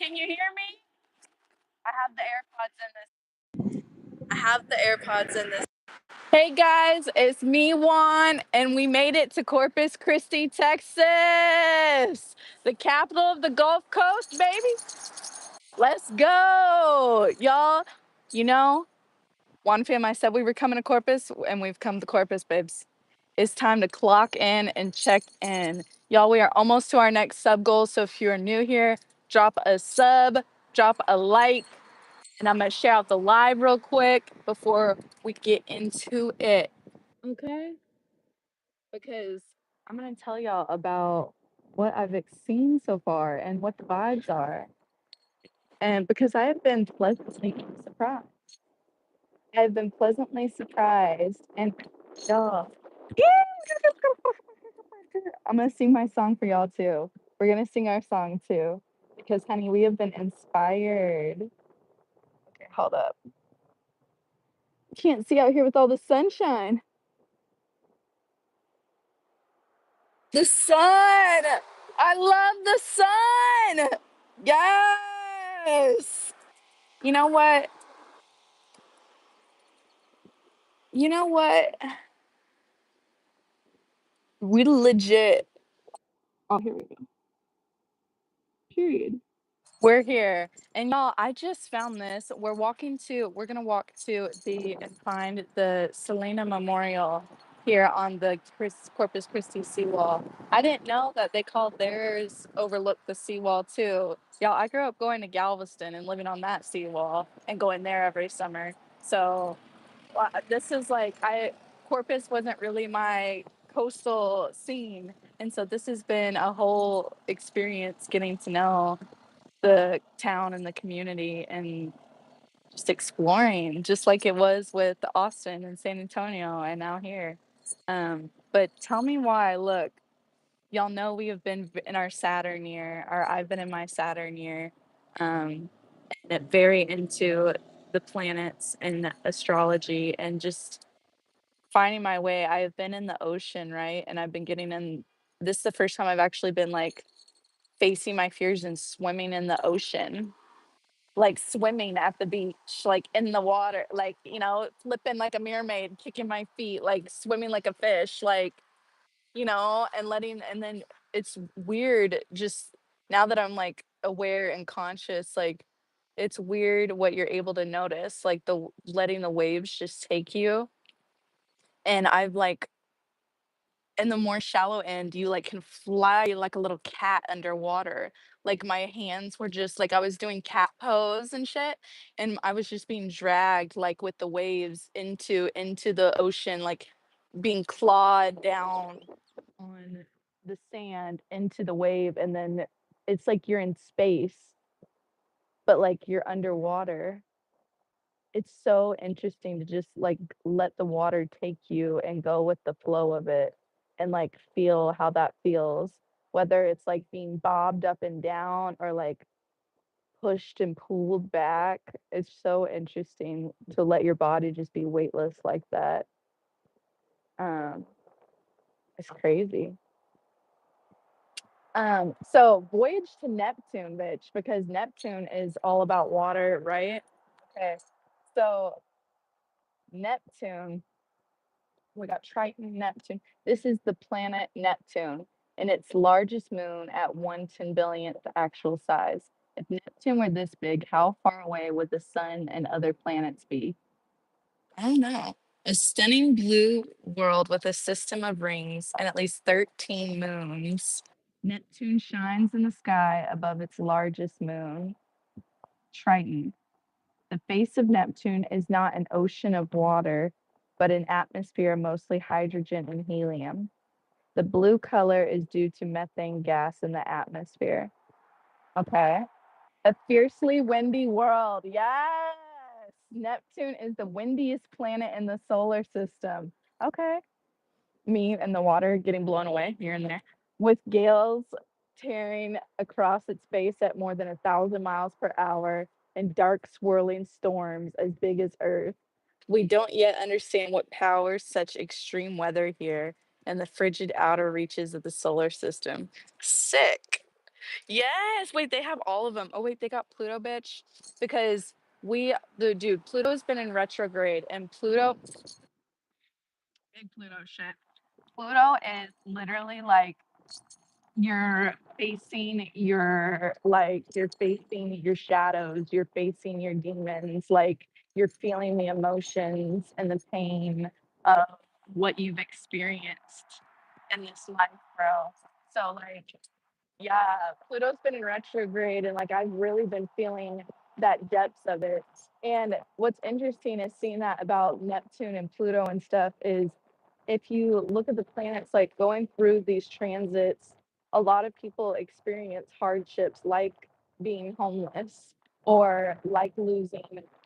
Can you hear me? I have the AirPods in this. I have the AirPods in this. Hey guys, it's me, Juan, and we made it to Corpus Christi, Texas, the capital of the Gulf Coast, baby. Let's go, y'all. You know, Juan fam, I said we were coming to Corpus, and we've come to Corpus, babes. It's time to clock in and check in. Y'all, we are almost to our next sub goal. So if you're new here, drop a sub, drop a like, and I'm going to share out the live real quick before we get into it. Okay? Because I'm going to tell y'all about what I've seen so far and what the vibes are. And because I have been pleasantly surprised. I've been pleasantly surprised. And y'all, I'm going to sing my song for y'all too. We're going to sing our song too. Because, honey, we have been inspired. Okay, hold up. Can't see out here with all the sunshine. The sun! I love the sun! Yes! You know what? You know what? We legit. Oh, here we go. Period. We're here. And y'all, I just found this. We're gonna walk to the and find the Selena Memorial here on the Corpus Christi seawall. I didn't know that they called theirs overlook the seawall too. Y'all, I grew up going to Galveston and living on that seawall and going there every summer. So this is like Corpus wasn't really my coastal scene. And so this has been a whole experience getting to know the town and the community and just exploring, just like it was with Austin and San Antonio and now here. But tell me why. Look, y'all know we have been in our Saturn year, or I've been in my Saturn year, and very into the planets and astrology and just finding my way. I have been in the ocean, right? And I've been getting in. This is the first time I've actually been like facing my fears and swimming in the ocean, like swimming at the beach, like in the water, like, flipping like a mermaid, kicking my feet, like swimming like a fish, like, and then it's weird just now that I'm like aware and conscious, like it's weird what you're able to notice, like the letting the waves just take you. And I've like in the more shallow end, you like can fly like a little cat underwater. Like my hands were just like I was doing cat pose and shit, and I was just being dragged like with the waves into the ocean, like being clawed down on the sand into the wave, and then it's like you're in space, but like you're underwater. It's so interesting to just like let the water take you and go with the flow of it and like feel how that feels, whether it's like being bobbed up and down or like pushed and pulled back. It's so interesting to let your body just be weightless like that. um it's crazy. So voyage to Neptune, bitch, because Neptune is all about water, right? Okay, so Neptune, we got Triton, Neptune. This is the planet Neptune and its largest moon at 1/10 billionth actual size. If Neptune were this big, how far away would the sun and other planets be? I don't know. A stunning blue world with a system of rings and at least 13 moons. Neptune shines in the sky above its largest moon, Triton. The face of Neptune is not an ocean of water, but an atmosphere of mostly hydrogen and helium. The blue color is due to methane gas in the atmosphere. Okay. A fiercely windy world. Yes. Neptune is the windiest planet in the solar system. Okay. Me and the water getting blown away here and there, with gales tearing across its base at more than 1,000 miles per hour and dark swirling storms as big as Earth. We don't yet understand what powers such extreme weather here in the frigid outer reaches of the solar system. Sick. Yes, wait, they have all of them. Oh wait, they got Pluto, bitch, because the dude, Pluto's been in retrograde, and Pluto, big Pluto shit. Pluto is literally like you're facing your shadows, you're facing your demons, like you're feeling the emotions and the pain of what you've experienced in this life, bro. So like, yeah, Pluto's been in retrograde, and like I've really been feeling that depths of it. And what's interesting is seeing that about Neptune and Pluto and stuff is if you look at the planets like going through these transits, a lot of people experience hardships like being homeless or like losing,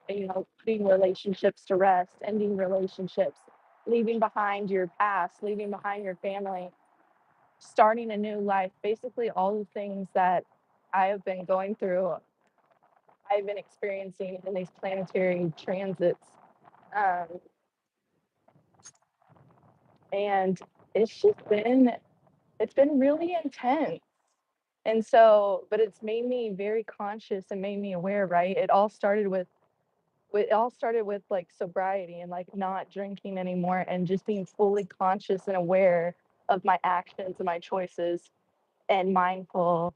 putting relationships to rest, ending relationships, leaving behind your past, leaving behind your family, starting a new life, basically all the things that I have been going through, I've been experiencing in these planetary transits. Um, and it's been really intense. And so, but it's made me very conscious and made me aware, right? It all started with like sobriety and like not drinking anymore and just being fully conscious and aware of my actions and my choices and mindful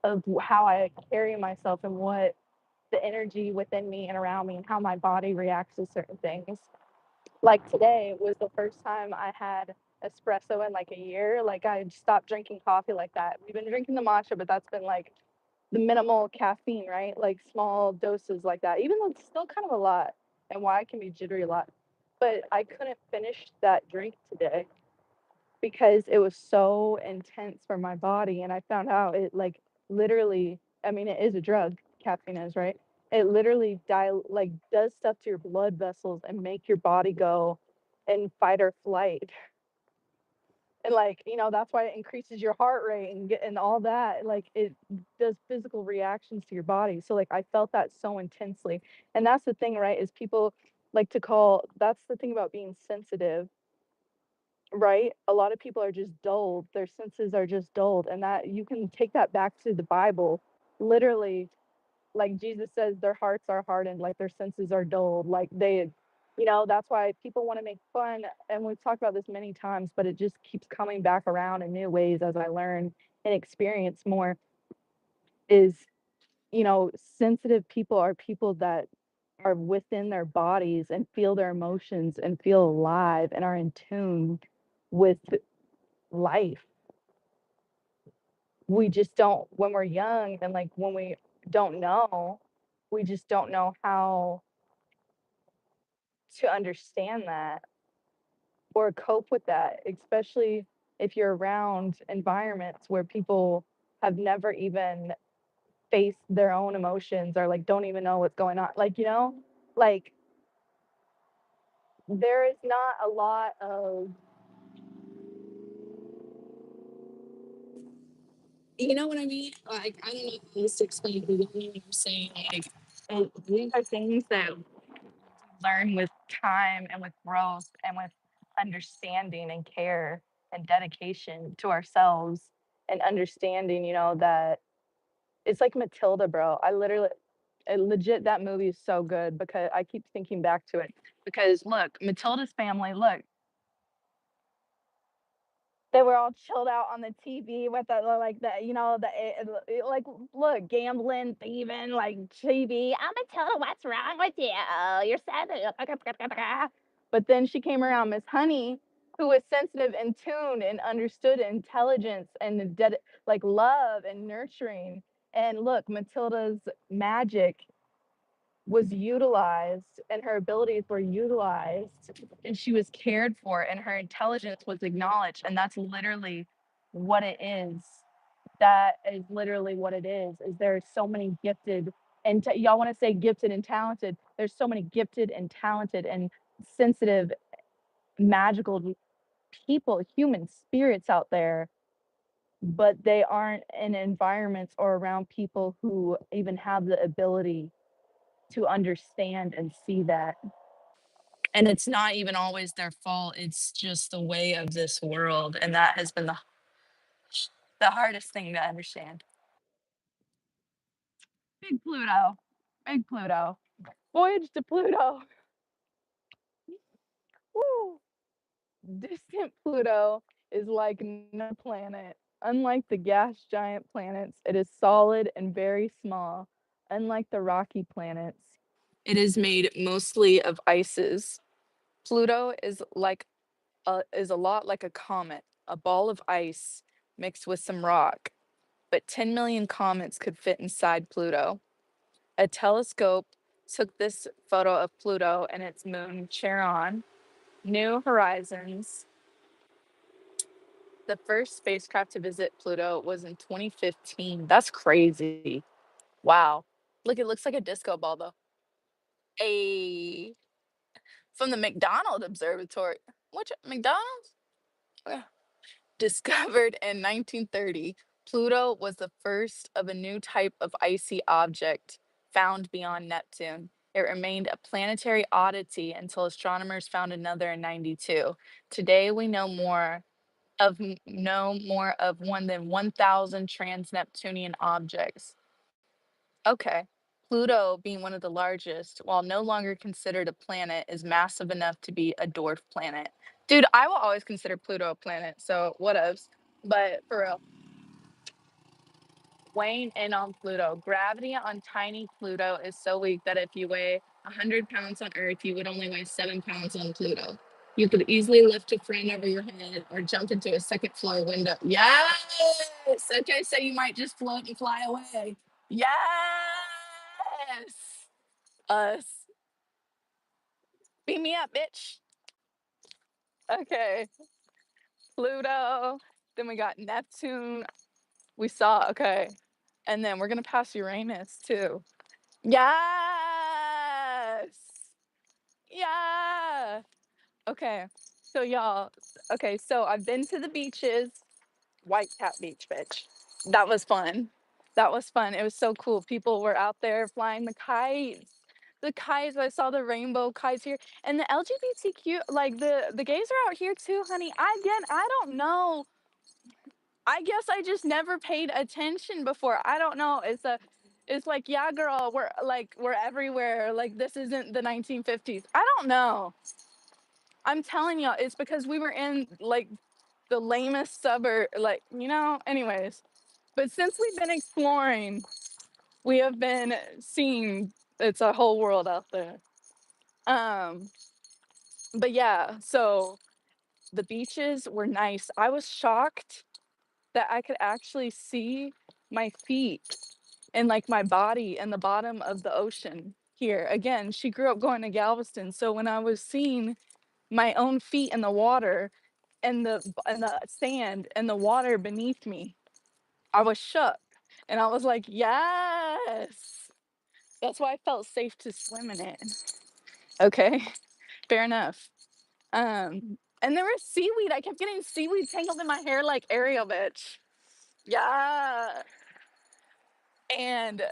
of how I carry myself and what the energy within me and around me and how my body reacts to certain things. Like today was the first time I had espresso in like a year. Like I stopped drinking coffee like that. We've been drinking the matcha, but that's been like the minimal caffeine, right? Like small doses like that, even though it's still kind of a lot and why I can be jittery a lot. But I couldn't finish that drink today because it was so intense for my body. And I found out it like literally, I mean, it is a drug, caffeine is, right? It literally like does stuff to your blood vessels and make your body go in fight or flight. And like, that's why it increases your heart rate and all that. Like it does physical reactions to your body. So like I felt that so intensely. And that's the thing, right? Is people like to call that's the thing about being sensitive, right? A lot of people are just dulled. Their senses are just dulled. And that you can take that back to the Bible. Literally, like Jesus says, their hearts are hardened, like their senses are dulled. Like that's why people want to make fun. And we've talked about this many times, but it just keeps coming back around in new ways as I learn and experience more. Is, sensitive people are people that are within their bodies and feel their emotions and feel alive and are in tune with life. We just don't, when we're young and like when we don't know, we just don't know how to understand that or cope with that, especially if you're around environments where people have never even faced their own emotions or like don't even know what's going on. Like, like there is not a lot of, you know what I mean? Like, I don't know how else to explain it, but you know what I'm saying? Like, these are things that learn with time and with growth and with understanding and care and dedication to ourselves and understanding, that it's like Matilda, bro. Legit, that movie is so good because I keep thinking back to it. Because look, Matilda's family, look, they were all chilled out on the TV with like like look, gambling, thieving, like TV. I'm Matilda. What's wrong with you? You're sad. But then she came around, Miss Honey, who was sensitive and tuned and understood intelligence and like love and nurturing. And look, Matilda's magic was utilized and her abilities were utilized and she was cared for and her intelligence was acknowledged, and that's literally what it is. That is literally what it is there's so many gifted and y'all want to say gifted and talented, there's so many gifted and talented and sensitive, magical people, human spirits out there, but they aren't in environments or around people who even have the ability to understand and see that. And it's not even always their fault. It's just the way of this world. And the hardest thing to understand. Big Pluto. Big Pluto. Voyage to Pluto. Woo! Distant Pluto is like no planet. Unlike the gas giant planets, it is solid and very small. Unlike the rocky planets, it is made mostly of ices. Pluto is a lot like a comet, a ball of ice mixed with some rock. But 10 million comets could fit inside Pluto. A telescope took this photo of Pluto and its moon Charon. New Horizons. The first spacecraft to visit Pluto was in 2015. That's crazy. Wow. Look, it looks like a disco ball though. A from the McDonald Observatory. Which McDonald's? Ugh. Discovered in 1930, Pluto was the first of a new type of icy object found beyond Neptune. It remained a planetary oddity until astronomers found another in 92. Today we know more of one than 1,000 trans-Neptunian objects. Okay. Pluto, being one of the largest, while no longer considered a planet, is massive enough to be a dwarf planet. Dude, I will always consider Pluto a planet, so whatevs. But for real, weighing in on Pluto. Gravity on tiny Pluto is so weak that if you weigh 100 pounds on Earth, you would only weigh 7 pounds on Pluto. You could easily lift a friend over your head or jump into a second floor window. Yes! Okay, so you might just float and fly away. Yes! Us. Beam me up, bitch. Okay. Pluto. Then we got Neptune. We saw, okay. And then we're going to pass Uranus too. Yes. Yeah. Okay. So y'all, okay, so I've been to the beaches, White Cat Beach, bitch. That was fun. That was fun. It was so cool. People were out there flying the kites. The kites, I saw the rainbow kites here. And the LGBTQ, like the gays are out here too, honey. I don't know. I guess I just never paid attention before. I don't know. It's like, yeah, girl, we're everywhere. Like this isn't the 1950s. I don't know. I'm telling you, it's because we were in like the lamest suburb, like, anyways. But since we've been exploring, we have been seeing it's a whole world out there. Um, but yeah, so the beaches were nice. I was shocked that I could actually see my feet and like my body in the bottom of the ocean here. Again, she grew up going to Galveston, so when I was seeing my own feet in the water and the sand and the water beneath me, I was shook. And I was like, yes. That's why I felt safe to swim in it. Okay, fair enough. And there was seaweed. I kept getting seaweed tangled in my hair like Ariel, bitch. Yeah. And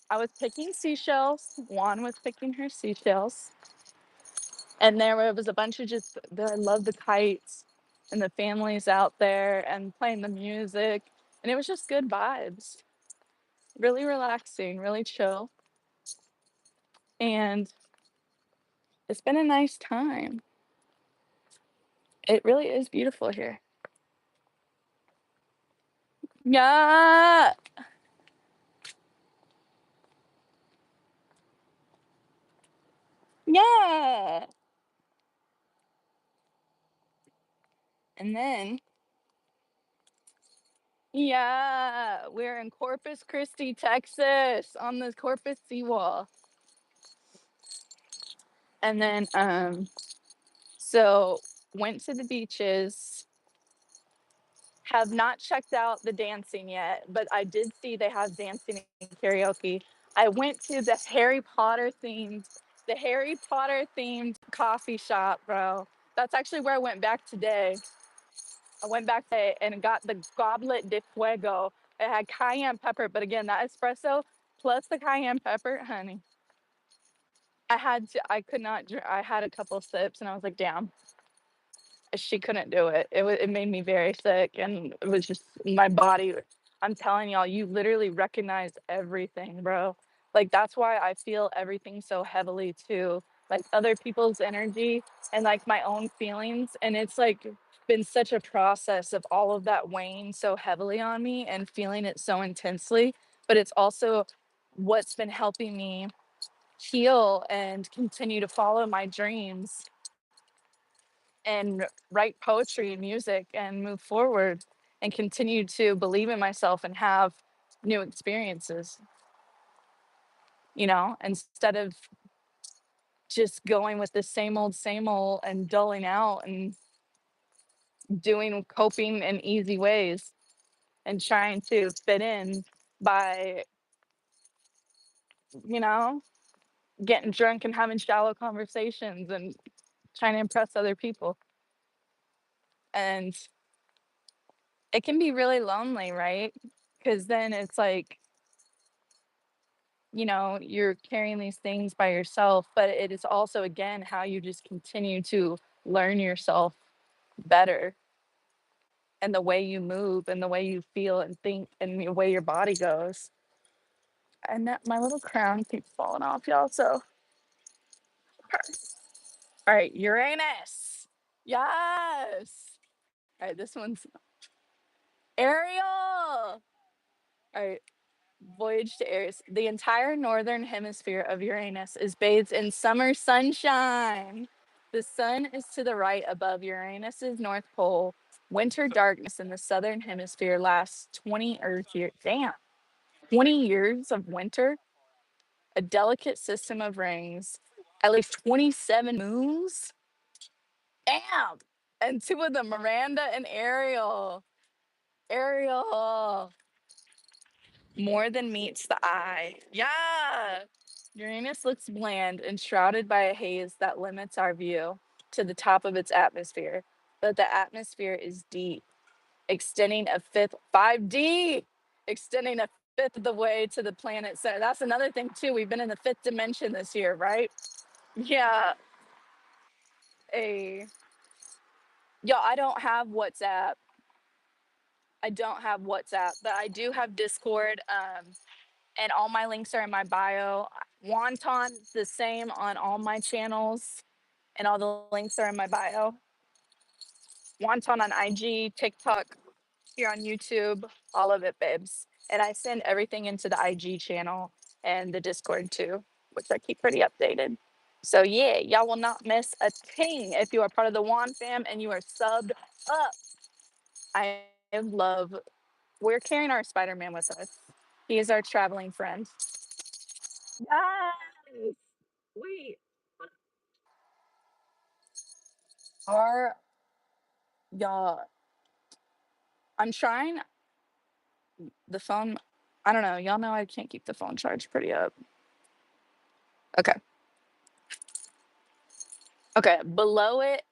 I was picking seashells. Juan was picking her seashells. And there was a bunch of I love the kites and the families out there and playing the music. And it was just good vibes. Really relaxing, really chill. And it's been a nice time. It really is beautiful here. Yeah. Yeah. And then, yeah, we're in Corpus Christi, Texas, on the Corpus seawall. And then, so went to the beaches. Have not checked out the dancing yet, but I did see they have dancing and karaoke. I went to the Harry Potter themed coffee shop, bro. That's actually where I went back today. I went back today and got the Goblet de Fuego. It had cayenne pepper, but again, that espresso plus the cayenne pepper, honey. I could not, I had a couple sips and I was like, damn. She couldn't do it. It made me very sick, and it was just my body. I'm telling y'all, you literally recognize everything, bro. Like, that's why I feel everything so heavily too, like other people's energy and like my own feelings. And it's like been such a process of all of that weighing so heavily on me and feeling it so intensely. But it's also what's been helping me heal and continue to follow my dreams and write poetry and music and move forward and continue to believe in myself and have new experiences, instead of just going with the same old and dulling out and doing coping in easy ways and trying to fit in by, you know, getting drunk and having shallow conversations and trying to impress other people. And it can be really lonely, right? Because then it's like, you're carrying these things by yourself, but it is also, again, how you just continue to learn yourself better and the way you move and the way you feel and think and the way your body goes. And that my little crown keeps falling off, y'all. So, all right, Uranus. Yes. All right, this one's Ariel. All right, voyage to Aries. The entire northern hemisphere of Uranus is bathed in summer sunshine. The sun is to the right above Uranus's north pole. Winter darkness in the southern hemisphere lasts 20 Earth years. Damn, 20 years of winter. A delicate system of rings. At least 27 moons. Damn. And two of them, Miranda and Ariel. Ariel. More than meets the eye. Yeah. Uranus looks bland and shrouded by a haze that limits our view to the top of its atmosphere. But the atmosphere is deep, extending a fifth, 5D, extending a fifth of the way to the planet center. That's another thing, too. We've been in the fifth dimension this year, right? Yeah. A, yo, I don't have WhatsApp. I don't have WhatsApp, but I do have Discord. And all my links are in my bio. Wonton, the same on all my channels, and all the links are in my bio. Wonton on IG, TikTok, here on YouTube, all of it, babes. And I send everything into the IG channel and the Discord too, which I keep pretty updated. So yeah, y'all will not miss a thing if you are part of the Wan fam and you are subbed up. I love. We're carrying our Spider-Man with us. He is our traveling friend. Yes. Wait. Are y'all? I'm trying the phone. I don't know. Y'all know I can't keep the phone charged pretty up. Okay. Okay. Below it,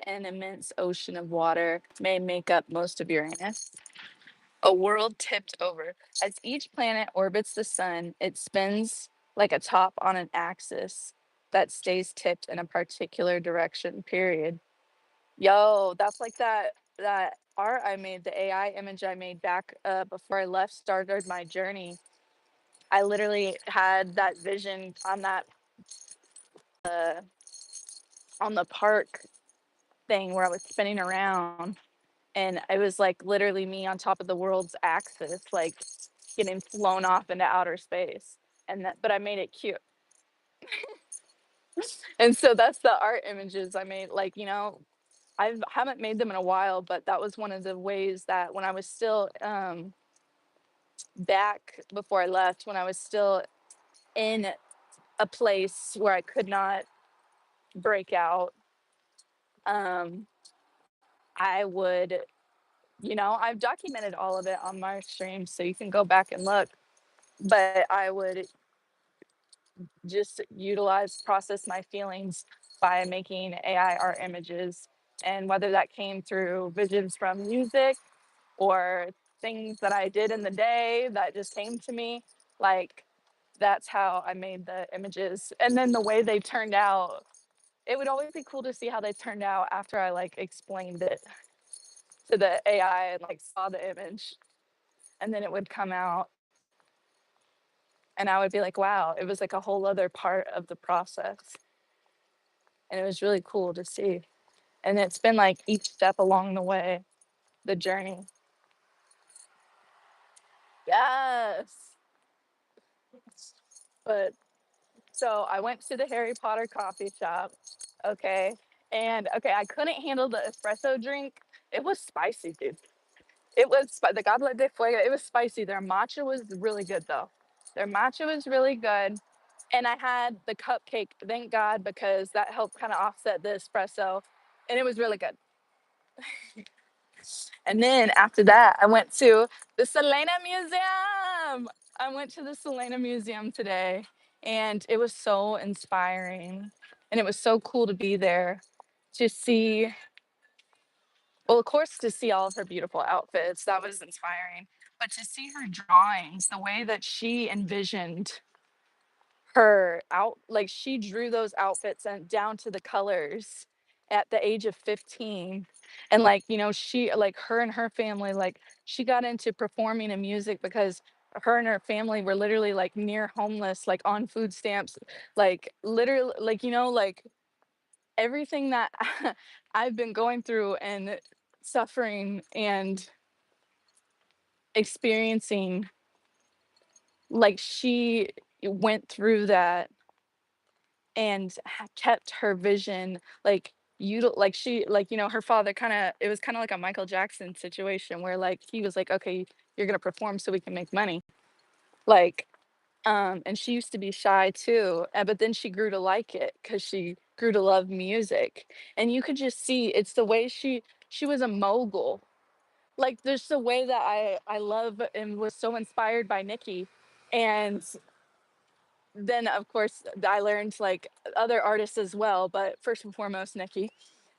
an immense ocean of water may make up most of Uranus. A world tipped over. As each planet orbits the sun, it spins like a top on an axis that stays tipped in a particular direction. Period. Yo, that's like that art I made, the AI image I made back before I left, started my journey. I literally had that vision uh, on the park thing where I was spinning around, and it was like literally me on top of the world's axis, like getting flown off into outer space. But I made it cute, and so that's the art images I made. Like, I haven't made them in a while, but that was one of the ways that when I was still back before I left, when I was still in a place where I could not break out, um, I would, I've documented all of it on my streams, so you can go back and look. But I would just process my feelings by making AI art images. And whether that came through visions from music or things that I did in the day that just came to me, like that's how I made the images. And then the way they turned out, it would always be cool to see how they turned out after I like explained it to the AI and like saw the image, and then it would come out, and I would be like, wow, it was like a whole other part of the process, and it was really cool to see. And it's been like each step along the way, the journey. Yes. But so I went to the Harry Potter coffee shop. Okay. And okay, I couldn't handle the espresso drink. It was spicy, dude. It was the Goblet de Fuego. It was spicy. Their matcha was really good though. Their matcha was really good. And I had the cupcake, thank God, because that helped kind of offset the espresso. And it was really good. And then after that, I went to the Selena Museum. I went to the Selena Museum today, and it was so inspiring. And it was so cool to be there to see, well, of course, to see all of her beautiful outfits. That was inspiring. But to see her drawings, the way that she envisioned her out, like she drew those outfits and down to the colors at the age of 15. And like, she like her and her family, like she got into performing and music because her and her family were literally like near homeless, like on food stamps, like literally, like like everything that I've been going through and suffering and experiencing, like she went through that and kept her vision, like like she, like her father kind of, it was kind of like a Michael Jackson situation where like he was like, okay, you're gonna perform so we can make money, like and she used to be shy too, but then she grew to like it because she grew to love music. And you could just see it's the way she was a mogul. Like there's the way that I love and was so inspired by Nikki. And then of course I learned like other artists as well, but first and foremost Nikki.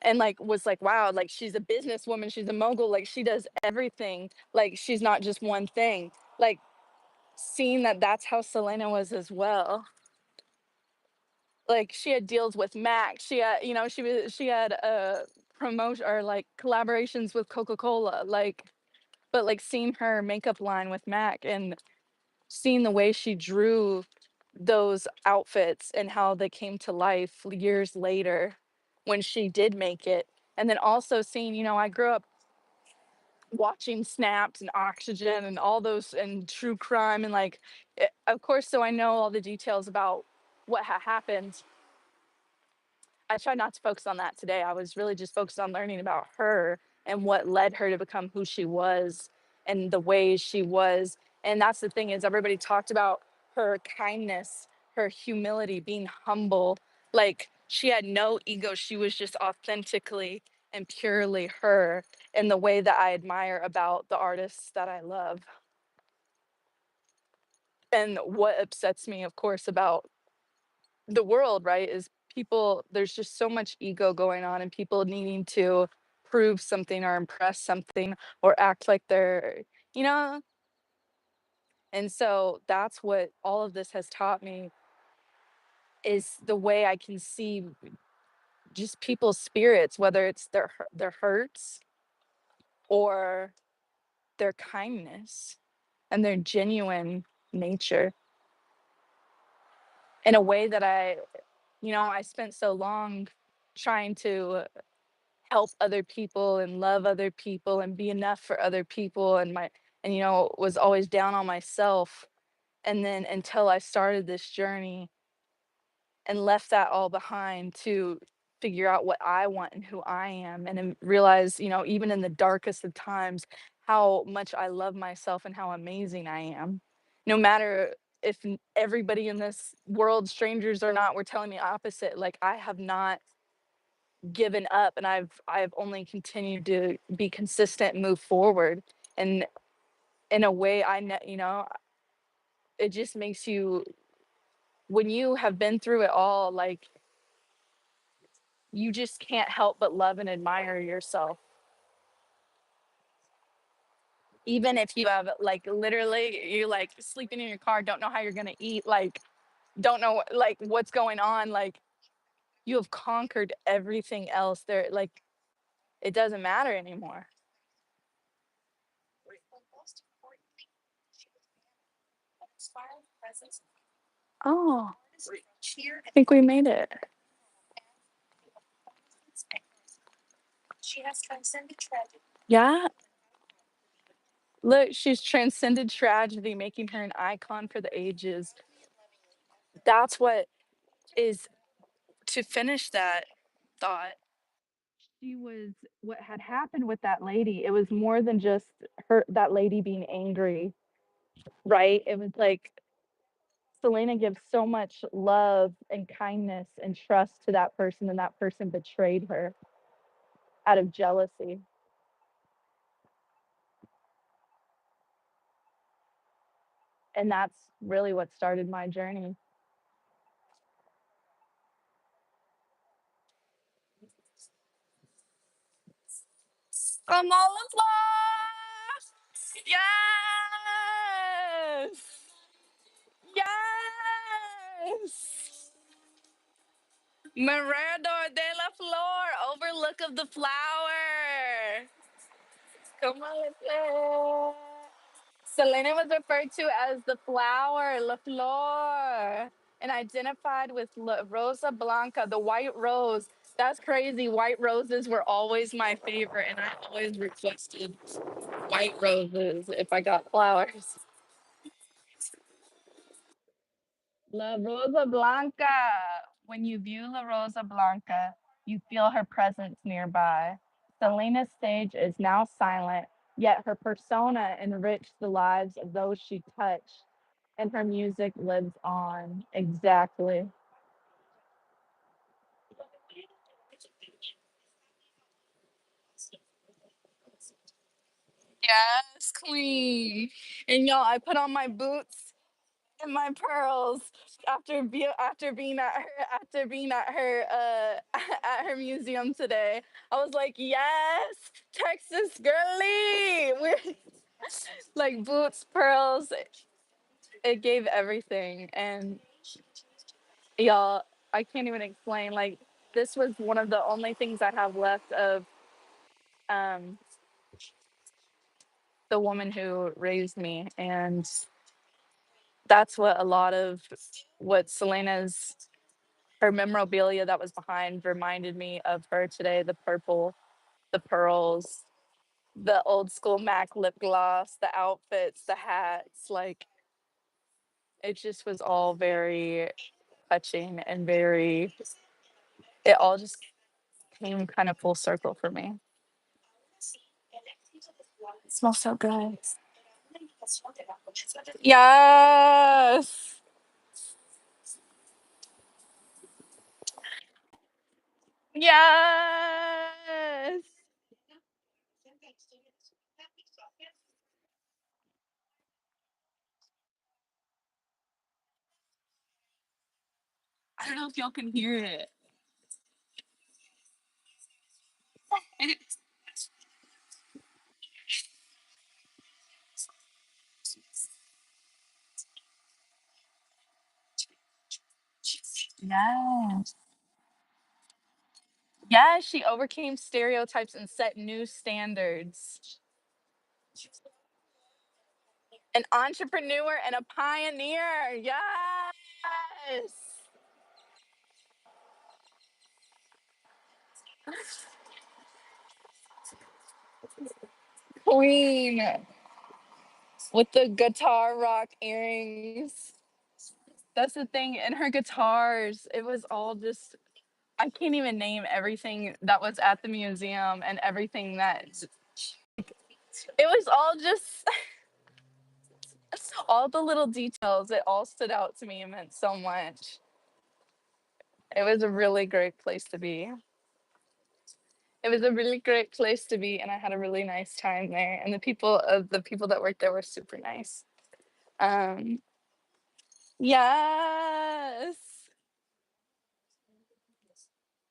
And like was like, wow, like she's a businesswoman, she's a mogul, like she does everything, like she's not just one thing. Like seeing that that's how Selena was as well. Like she had deals with Mac. She had, she had promotion or like collaborations with Coca-Cola. Like, but like seeing her makeup line with Mac and seeing the way she drew those outfits and how they came to life years later when she did make it. And then also seeing, I grew up watching Snapped and Oxygen and all those and true crime and like, of course, so I know all the details about what happened. I tried not to focus on that today. I was really just focused on learning about her and what led her to become who she was and the ways she was. And that's the thing is everybody talked about her kindness, her humility, being humble. Like she had no ego. She was just authentically and purely her in the way that I admire about the artists that I love. And what upsets me, of course, about the world, right, is people, there's just so much ego going on and people needing to prove something or impress something or act like they're, you know, and so that's what all of this has taught me is the way I can see just people's spirits, whether it's their hurts or their kindness and their genuine nature in a way that I spent so long trying to help other people and love other people and be enough for other people and was always down on myself. And then until I started this journey and left that all behind to figure out what I want and who I am and then realize, even in the darkest of times, how much I love myself and how amazing I am. No matter if everybody in this world, strangers or not, were telling me opposite, like I have not given up and I've only continued to be consistent and move forward. And in a way it just makes you, when you have been through it all, like you just can't help but love and admire yourself. Even if you have like literally you like sleeping in your car, don't know how you're gonna eat, like don't know like what's going on, like You have conquered everything else. There, like, it doesn't matter anymore. Oh, I think we made it. Yeah. Look, she's transcended tragedy, making her an icon for the ages. That's what is to finish that thought. She was what had happened with that lady. It was more than just her that lady being angry, right? It was like Selena gives so much love and kindness and trust to that person, and that person betrayed her out of jealousy. And that's really what started my journey. Come on the floor! Yes! Yes! Mirador de la Flor, overlook of the flower. Come on, let's go. Selena was referred to as the flower, La Flor, and identified with Rosa Blanca, the white rose. That's crazy. White roses were always my favorite, and I always requested white roses if I got flowers. La Rosa Blanca. When you view La Rosa Blanca, you feel her presence nearby. Selena's stage is now silent, yet her persona enriched the lives of those she touched, and her music lives on. Exactly. Yes, queen. And y'all, I put on my boots and my pearls after being at her at her museum today. I was like, yes, Texas girly. We're like boots, pearls. It gave everything, and y'all, I can't even explain. Like this was one of the only things I have left of um the woman who raised me, and that's what a lot of what Selena's her memorabilia that was behind reminded me of her today. The purple, the pearls, the old school MAC lip gloss, the outfits, the hats. Like it just was all very touching and very. It all just came kind of full circle for me. It smells so good. Yes. Yes. I don't know if y'all can hear it. Yes. Yes, she overcame stereotypes and set new standards. An entrepreneur and a pioneer. Yes. Queen with the guitar rock earrings. That's the thing. And her guitars, it was all just, I can't even name everything that was at the museum and everything that, it was all just, all the little details. It all stood out to me and meant so much. It was a really great place to be. It was a really great place to be, and I had a really nice time there. And the people that worked there were super nice. Um, yes.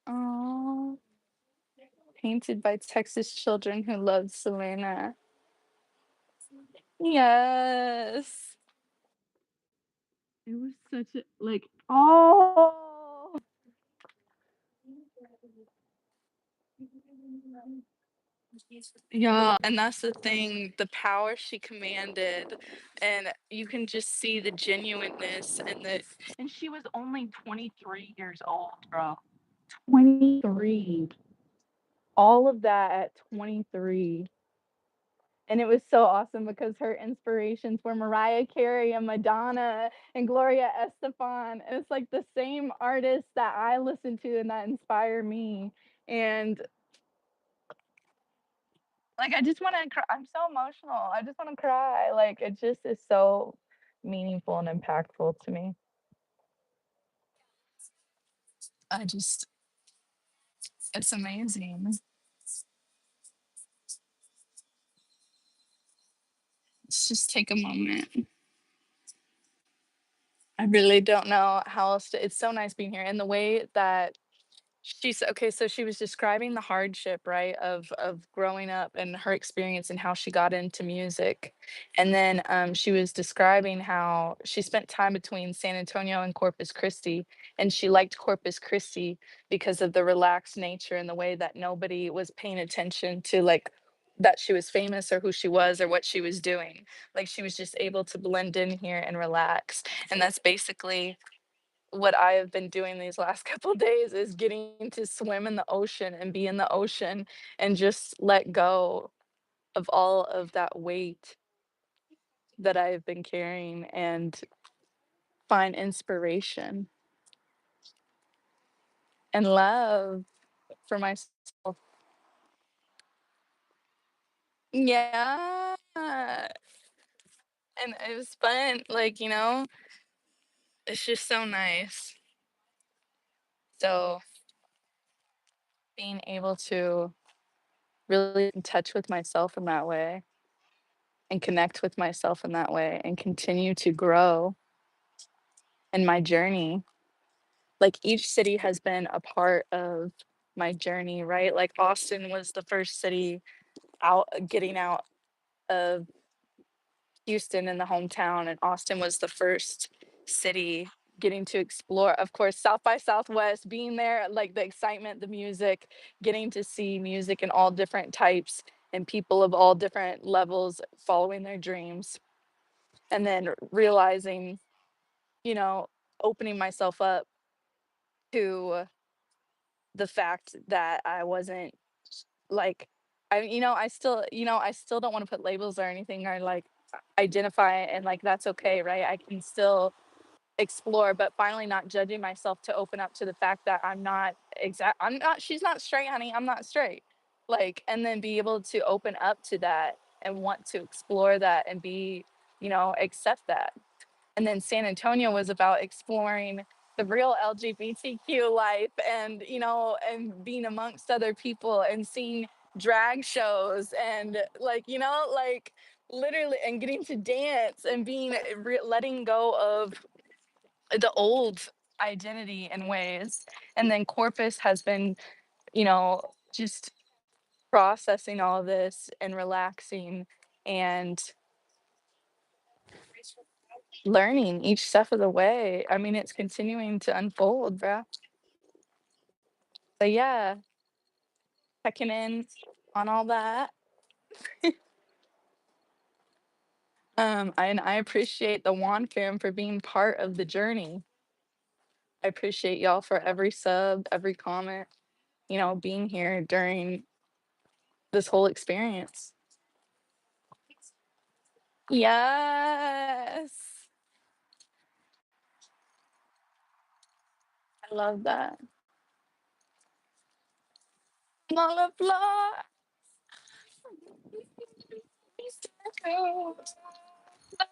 Oh, painted by Texas children who loved Selena. Yes. It was such a like. Oh, Yeah, and that's the thing, the power she commanded, and you can just see the genuineness and she was only 23 years old, bro. 23. All of that at 23. And it was so awesome because her inspirations were Mariah Carey and Madonna and Gloria Estefan. And it's like the same artists that I listen to and that inspire me. And like I just want to cry. I'm so emotional. I just want to cry. Like it just is so meaningful and impactful to me. I just it's amazing. Let's just take a moment. I really don't know how else to it's so nice being here. And the way that she's okay, so she was describing the hardship, right, of growing up and her experience and how she got into music. And then she was describing how she spent time between San Antonio and Corpus Christi, and she liked Corpus Christi because of the relaxed nature and the way that nobody was paying attention to like that she was famous or who she was or what she was doing. Like she was just able to blend in here and relax. And that's basically what I have been doing these last couple days is getting to swim in the ocean and be in the ocean and just let go of all of that weight that I've been carrying and find inspiration and love for myself. Yeah. And it was fun. Like, it's just so nice. So being able to really in touch with myself in that way and connect with myself in that way and continue to grow in my journey. Like each city has been a part of my journey, right? Like Austin was the first city getting out of Houston in the hometown, and Austin was the first city getting to explore. Of course, South by Southwest, being there, like the excitement, the music, getting to see music in all different types and people of all different levels following their dreams. And then realizing, you know, opening myself up to the fact that I wasn't like I still don't want to put labels or anything or like identify and like that's okay, right? I can still explore, but finally not judging myself to open up to the fact that I'm not she's not straight, honey. I'm not straight. Like and then be able to open up to that and want to explore that and be, accept that. And then San Antonio was about exploring the real LGBTQ life and and being amongst other people and seeing drag shows and like literally and getting to dance and being letting go of the old identity in ways. And then Corpus has been just processing all this and relaxing and learning each step of the way. I mean, it's continuing to unfold, bruh. But yeah, checking in on all that. And I appreciate the Juan fam for being part of the journey. I appreciate y'all for every sub, every comment, being here during this whole experience. Yes. I love that. All of love.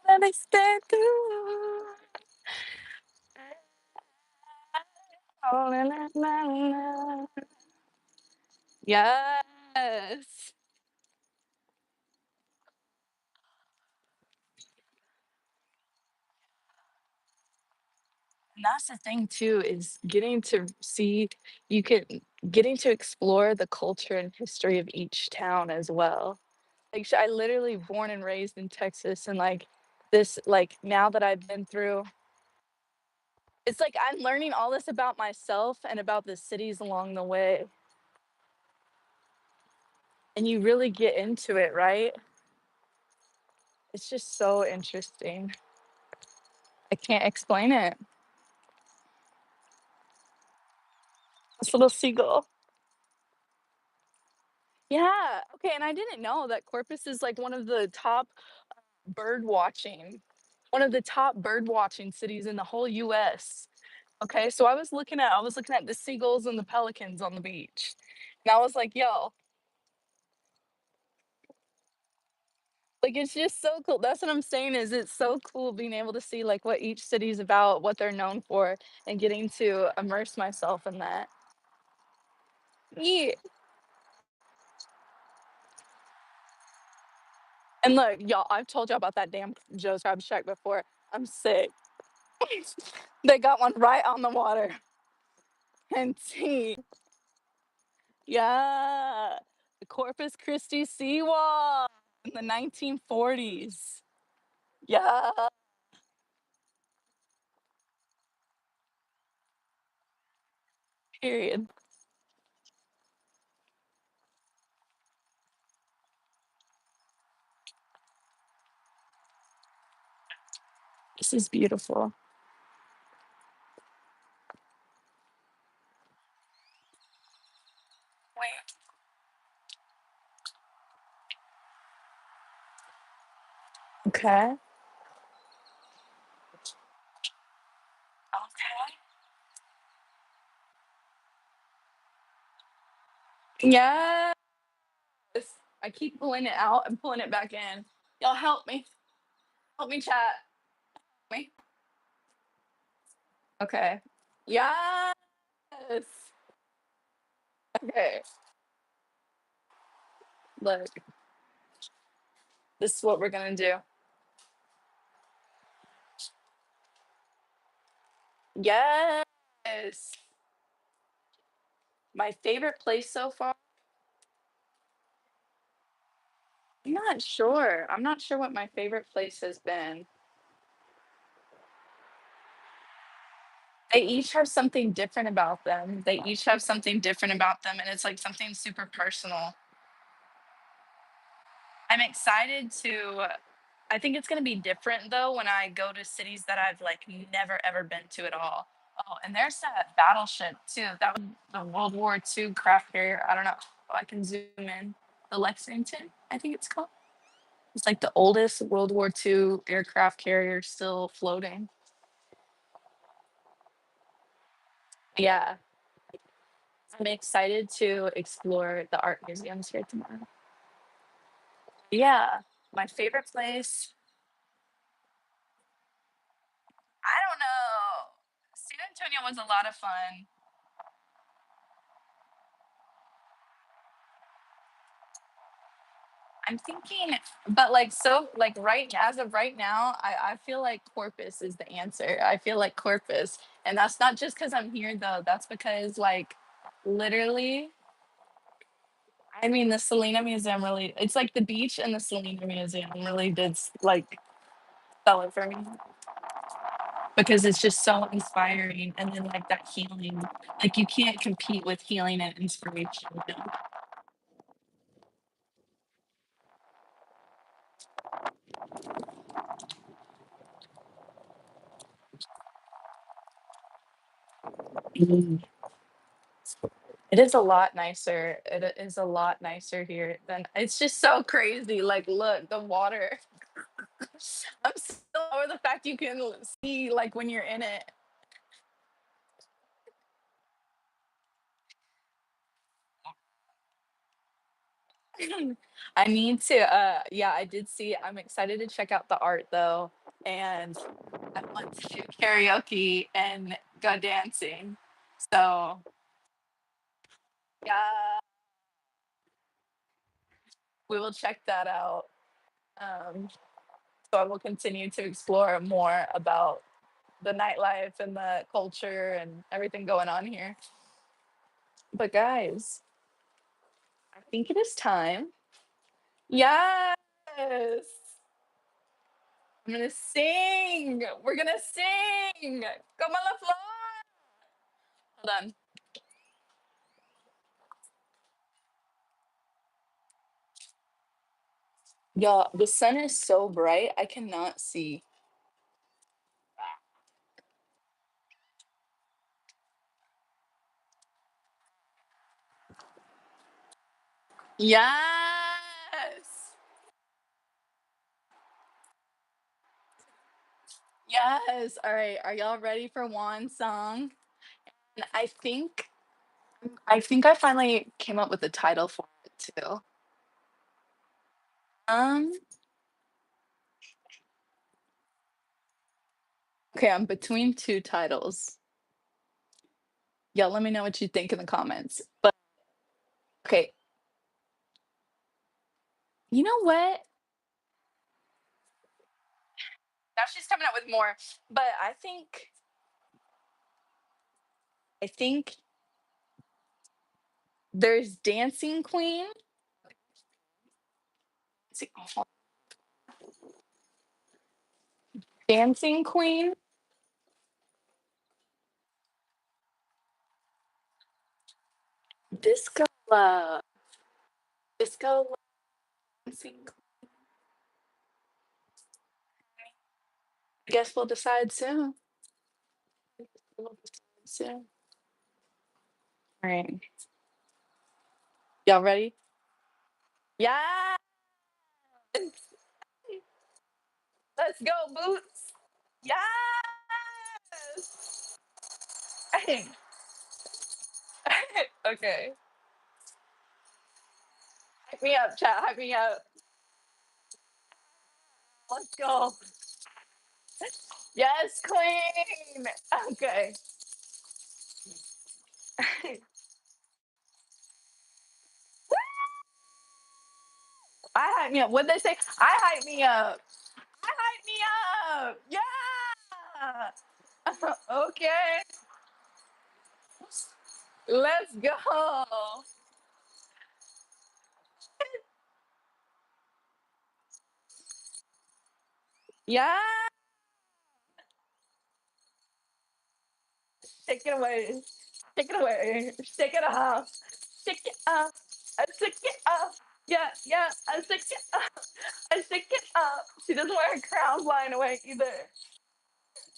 Let me stay through. Oh, la, la, la, la. Yes. And that's the thing too, is getting to see you can getting to explore the culture and history of each town as well. Like I literally born and raised in Texas and like this like now that I've been through It's like I'm learning all this about myself and about the cities along the way, and you really get into it, right? It's just so interesting. I can't explain it. This little seagull. Yeah. Okay. And I didn't know that Corpus is like one of the top bird watching cities in the whole US. Okay. So I was looking at the seagulls and the pelicans on the beach. And I was like, yo, like it's just so cool. That's what I'm saying is it's so cool being able to see like what each city's about, what they're known for, and getting to immerse myself in that. Yeah. And look, y'all, I've told y'all about that damn Joe's Crab Shack before. I'm sick. They got one right on the water. And tea. Yeah. The Corpus Christi seawall in the 1940s. Yeah. Period. This is beautiful. Wait. Okay. Okay. Yes. I keep pulling it out and pulling it back in. Y'all help me. Help me chat. Me. Okay. Yes. Okay. Look, this is what we're gonna do. Yes. My favorite place so far. I'm not sure. I'm not sure what my favorite place has been. They each have something different about them. They each have something different about them, and it's like something super personal. I'm excited to I think it's gonna be different though when I go to cities that I've like never ever been to at all. Oh, and there's that battleship too. That was the World War II craft carrier. I don't know. Oh, I can zoom in. The Lexington, I think it's called. It's like the oldest World War II aircraft carrier still floating. Yeah, I'm excited to explore the art museums here tomorrow. Yeah, my favorite place. I don't know. San Antonio was a lot of fun. I'm thinking, but like so, like right as of right now, I feel like Corpus is the answer. I feel like Corpus, and that's not just because I'm here though. That's because like literally, I mean, the Selena Museum really. It's like the beach and the Selena Museum really did like sell it for me because it's just so inspiring, and then like that healing. Like you can't compete with healing and inspiration. Mhm. It is a lot nicer. It is a lot nicer here than it's just so crazy. Like, look, the water. I'm still over the fact you can see like when you're in it. I need to yeah, I did see it. I'm excited to check out the art though. And I want to do karaoke and go dancing. So yeah, we will check that out. Um, so I will continue to explore more about the nightlife and the culture and everything going on here. But guys, I think it is time. Yes. I'm gonna sing. We're gonna sing. Come on the floor. Hold on. Y'all, the sun is so bright, I cannot see. Yes. Yes. All right. Are y'all ready for one song? And I think I finally came up with a title for it too. Um, okay, I'm between two titles. Y'all let me know what you think in the comments. But okay, you know what? Now she's coming up with more. But I think there's Dancing Queen. Dancing Queen. Disco Love. Disco Love. Dancing Queen. I guess we'll decide soon. We'll decide soon. All right. Y'all ready? Yeah. Let's go, Boots. Yes. Okay. Hype me up, chat. Hype me up. Let's go. Yes, Queen. Okay. I hype me up. What'd they say? I hype me up. I hype me up. Yeah. Okay. Let's go. Yeah. Take it away. Take it away. Shake it off. Shake it off. I shake it off. Yeah, yeah. I shake it off. I shake it off. She doesn't wear her crown flying away either.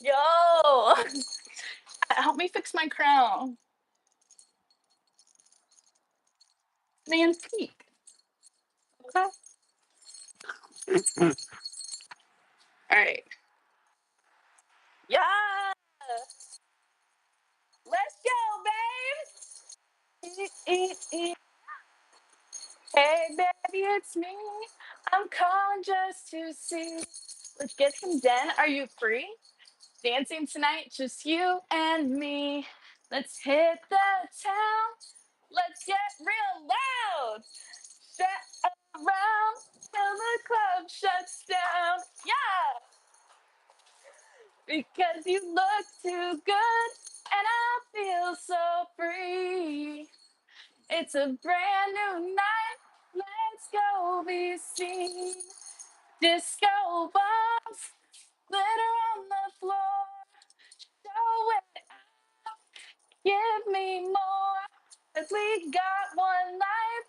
Yo, help me fix my crown. Man, peak. Okay. All right. Yeah. Let's go, babe. Hey, baby, it's me. I'm calling just to see. Let's get some den. Are you free? Dancing tonight, just you and me. Let's hit the town. Let's get real loud. Set around till the club shuts down. Yeah, because you look too good and I feel so free. It's a brand new night. Let's go be seen. Disco balls, glitter on the floor. Show it, give me more. 'Cause we got one life,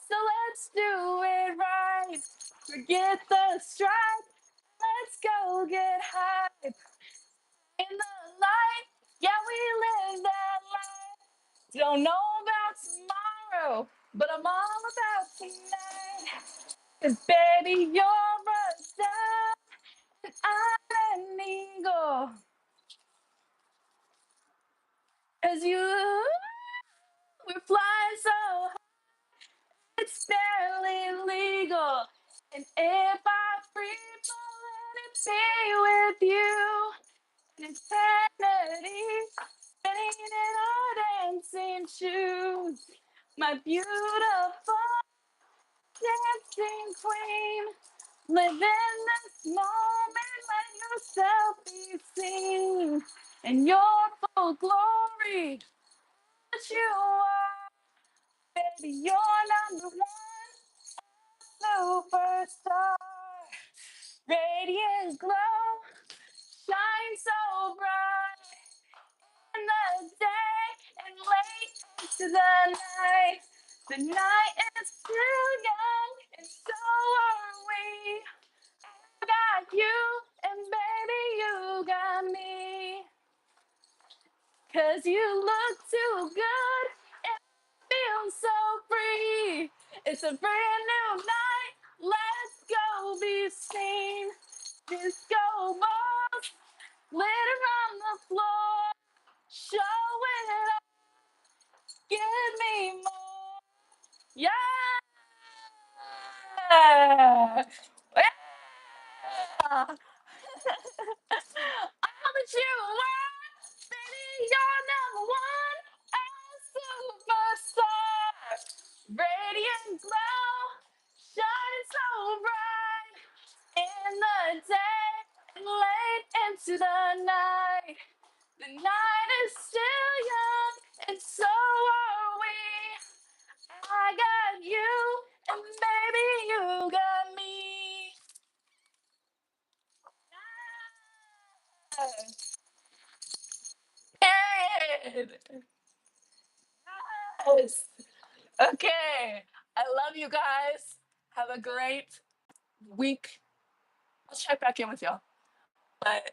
so let's do it right. Forget the strife. Let's go get hype in the light. Yeah, we live that life. Don't know about tomorrow, but I'm all about tonight. 'Cause baby, you're a star and I'm an eagle. 'Cause we're flying so high, it's barely legal. And if I free fall, let it be with you. Insanity, spinning in our dancing shoes. My beautiful dancing queen. Live in this moment, let yourself be seen. In your full glory, that you are. Baby, you're number one superstar. Radiant glow, shine so bright in the day and late into the night. The night is still young, and so are we. I got you, and baby, you got me. 'Cause you look too good and feel so free. It's a brand new night. Let's go be seen. Disco balls glitter on the floor. Show it up. Give me more. Yeah. Yeah. All that you want, baby, you're number one. A superstar. Radiant glow, shining so bright in the day and late into the night. The night is still young, and so are we. I got you, and baby, you got me. Period. Yes. Okay. I love you guys. Have a great week. I'll check back in with y'all. But